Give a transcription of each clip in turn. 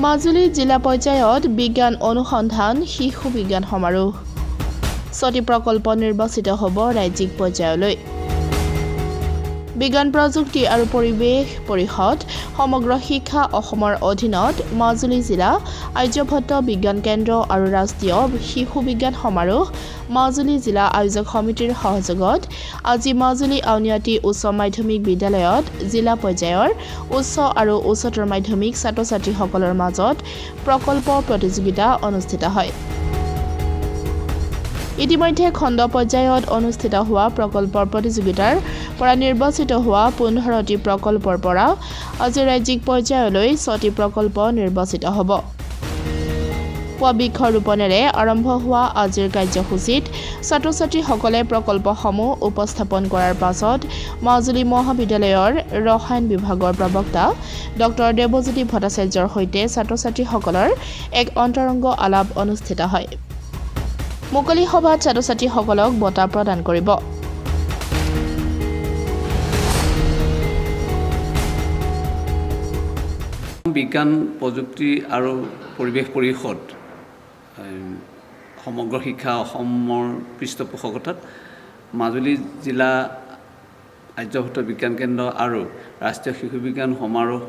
মাজুলী জিলা পৰ্যায়ত বিজ্ঞান অনুসন্ধান শিশু বিজ্ঞান সমাৰোহ ছটি প্ৰকল্প নিৰ্বাচিত হ'ব ৰাজ্যিক পৰ্যায়লৈ বিজ্ঞান প্ৰযুক্তি আৰু পৰিৱেশ পৰিষদ সমগ্ৰ শিক্ষা অসমৰ অধীনত মাজুলী জিলা আৰ্যভট্ট বিজ্ঞান কেন্দ্ৰ আৰু ৰাষ্ট্ৰীয় শিশু বিজ্ঞান সমাৰোহ মাজুলী জিলা আয়োজক সমিতিৰ সহযোগত আজি মাজুলী আউনীআটী উচ্চ মাধ্যমিক বিদ্যালয়ত জিলা পৰ্যায়ৰ উচ্চ আৰু উচ্চতৰ মাধ্যমিক ছাত্ৰ-ছাত্ৰীসকলৰ মাজত প্ৰকল্প প্ৰতিযোগিতা অনুষ্ঠিত হয়। ইতিমধ্যে খণ্ড পৰ্যায়ত অনুষ্ঠিত হোৱা প্ৰকল্পৰ প্ৰতিযোগিতাৰ পৰা নিৰ্বাচিত হোৱা 15টি প্ৰকল্পৰ পৰা আজি ৰাজ্যিক পৰ্যায়লৈ 6টি প্ৰকল্প নিৰ্বাচিত হ'ব। বৃক্ষৰোপণেৰে আৰম্ভ হোৱা আজিৰ কাৰ্যসূচীত ছাত্ৰ-ছাত্ৰীসকলে প্ৰকল্পসমূহ উপস্থাপন কৰাৰ পাছত মাজুলী মহাবিদ্যালয়ৰ ৰসায়ন বিভাগৰ প্ৰবক্তা ডক্টৰ দেৱজ্যোতি ভট্টাচাৰ্যৰ সৈতে ছাত্ৰ-ছাত্ৰীসকলৰ এক অন্তৰংগ আলাপ অনুষ্ঠিত হয়। মুকলি সভাত ছাত্ৰ-ছাত্ৰীসকলক বঁটা প্ৰদান কৰিব। বিজ্ঞান প্ৰযুক্তি আৰু পৰিৱেশ পৰিষদ সমগ্ৰ শিক্ষা অসমৰ পৃষ্ঠপোষকতাত মাজুলী জিলা আৰ্যভট্ট বিজ্ঞান কেন্দ্ৰ আৰু ৰাষ্ট্ৰীয় শিশু বিজ্ঞান সমাৰোহ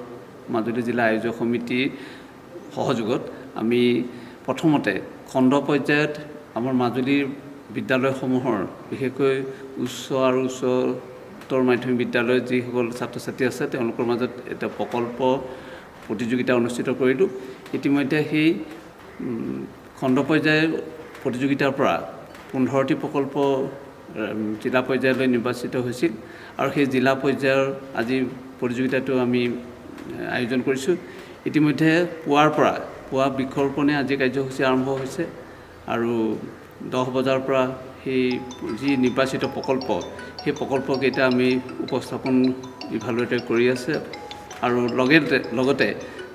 মাজুলী জিলা আয়োজক সমিতিৰ সহযোগত আমি প্ৰথমতে খণ্ড পৰ্যায়ত আমাৰ মাজুলীৰ বিদ্যালয়সমূহৰ বিশেষকৈ উচ্চ আৰু উচ্চতৰ মাধ্যমিক বিদ্যালয়ত যিসকল ছাত্ৰ ছাত্ৰী আছে তেওঁলোকৰ মাজত এটা প্ৰকল্প প্ৰতিযোগিতা অনুষ্ঠিত কৰিলোঁ। ইতিমধ্যে সেই খণ্ড পৰ্যায়ৰ প্ৰতিযোগিতাৰ পৰা 15টি প্ৰকল্প জিলা পৰ্যায়লৈ নিৰ্বাচিত হৈছিল আৰু সেই জিলা পৰ্যায়ৰ আজি প্ৰতিযোগিতাটো আমি আয়োজন কৰিছোঁ। ইতিমধ্যে পুৱা বৃক্ষৰোপণে আজি কাৰ্যসূচী আৰম্ভ হৈছে আৰু 10 বজাৰ পৰা সেই যি নিৰ্বাচিত প্ৰকল্প সেই প্ৰকল্পকেইটা আমি উপস্থাপন ইভালুৱেট কৰি আছে আৰু লগতে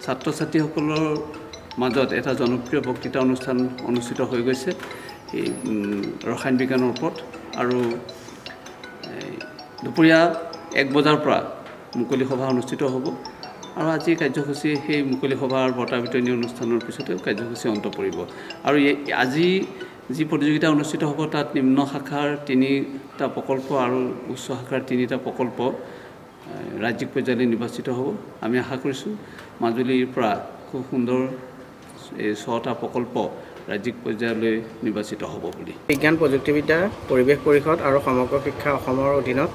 ছাত্ৰ ছাত্ৰীসকলৰ মাজত এটা জনপ্ৰিয় বক্তৃতা অনুষ্ঠান অনুষ্ঠিত হৈ গৈছে এই ৰসায়ন বিজ্ঞানৰ ওপৰত আৰু দুপৰীয়া 1 বজাৰ পৰা মুকলি সভা অনুষ্ঠিত হ'ব আৰু আজি কাৰ্যসূচী সেই মুকলি সভাৰ বঁটা বিতৰণী অনুষ্ঠানৰ পিছতে কাৰ্যসূচী অন্ত পৰিব আৰু আজি যি প্ৰতিযোগিতা অনুষ্ঠিত হ'ব তাত নিম্ন শাখাৰ 3টা প্ৰকল্প আৰু উচ্চ শাখাৰ 3টা প্ৰকল্প ৰাজ্যিক পৰ্যায়লৈ নিৰ্বাচিত হ'ব। আমি আশা কৰিছোঁ মাজুলীৰ পৰা খুব সুন্দৰ এই 6টা প্ৰকল্প ৰাজ্যিক পৰ্যায়লৈ নিৰ্বাচিত হ'ব বুলি। বিজ্ঞান প্ৰযুক্তিবিদ্যা পৰিৱেশ পৰিষদ আৰু সমগ্ৰ শিক্ষা অসমৰ অধীনত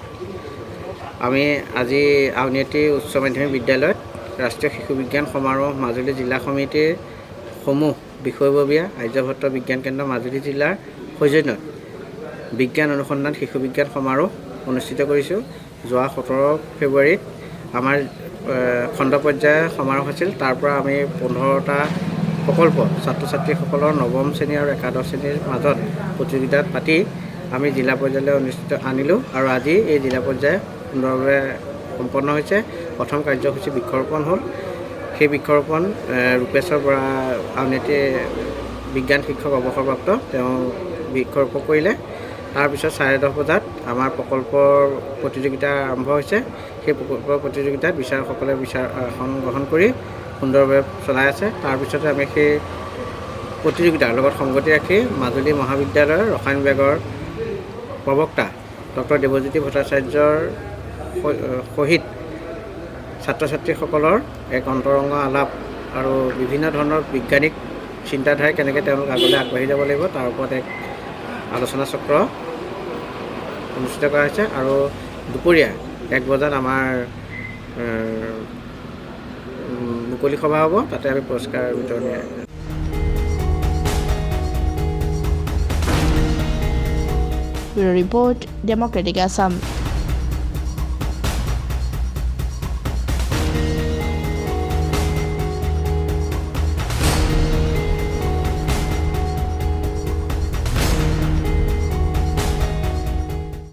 আমি আজি আউনীআটী উচ্চ মাধ্যমিক বিদ্যালয়ত ৰাষ্ট্ৰীয় শিশু বিজ্ঞান সমাৰোহ মাজুলী জিলা সমিতিৰ সমূহ বিষয়ববীয়া আৰ্যভট্ট বিজ্ঞান কেন্দ্ৰ মাজুলী জিলাৰ সৌজন্যত বিজ্ঞান অনুসন্ধান শিশু বিজ্ঞান সমাৰোহ অনুষ্ঠিত কৰিছোঁ। যোৱা 17 ফেব্ৰুৱাৰীত আমাৰ খণ্ড পৰ্যায়ৰ সমাৰোহ আছিল। তাৰ পৰা আমি 15টা প্ৰকল্প ছাত্ৰ ছাত্ৰীসকলৰ নৱম শ্ৰেণী আৰু একাদশ শ্ৰেণীৰ মাজত প্ৰতিযোগিতাত পাতি আমি জিলা পৰ্যায়লৈ আনিলোঁ আৰু আজি এই জিলা পৰ্যায় সুন্দৰভাৱে সম্পন্ন হৈছে। প্ৰথম কাৰ্যসূচী বৃক্ষৰোপণ হ'ল। সেই বৃক্ষৰোপণ ৰূপেশ্বৰ বৰা আউনীআটী বিজ্ঞান শিক্ষক অৱসৰপ্ৰাপ্ত তেওঁ বৃক্ষৰোপণ কৰিলে। তাৰপিছত 10:30 বজাত আমাৰ প্ৰকল্পৰ প্ৰতিযোগিতা আৰম্ভ হৈছে। সেই প্ৰকল্পৰ প্ৰতিযোগিতাত বিচাৰকসকলে বিচাৰখন গ্ৰহণ কৰি সুন্দৰভাৱে চলাই আছে। তাৰপিছতে আমি সেই প্ৰতিযোগিতাৰ লগত সংগতি ৰাখি মাজুলী মহাবিদ্যালয়ৰ ৰসায়ন বিভাগৰ প্ৰবক্তা ডক্টৰ দেৱজ্যোতি ভট্টাচাৰ্যৰ সহিত ছাত্ৰ ছাত্ৰীসকলৰ এক অন্তৰংগ আলাপ আৰু বিভিন্ন ধৰণৰ বৈজ্ঞানিক চিন্তাধাৰাই কেনেকৈ তেওঁলোক আগলৈ আগবাঢ়ি যাব লাগিব তাৰ ওপৰত এক আলোচনা চক্ৰ অনুষ্ঠিত কৰা হৈছে আৰু দুপৰীয়া 1 বজাত আমাৰ মুকলি সভা হ'ব। তাতে আমি পুৰস্কাৰ বিতৰণ ৰিপৰ্ট ডেমক্ৰেটিক আছাম।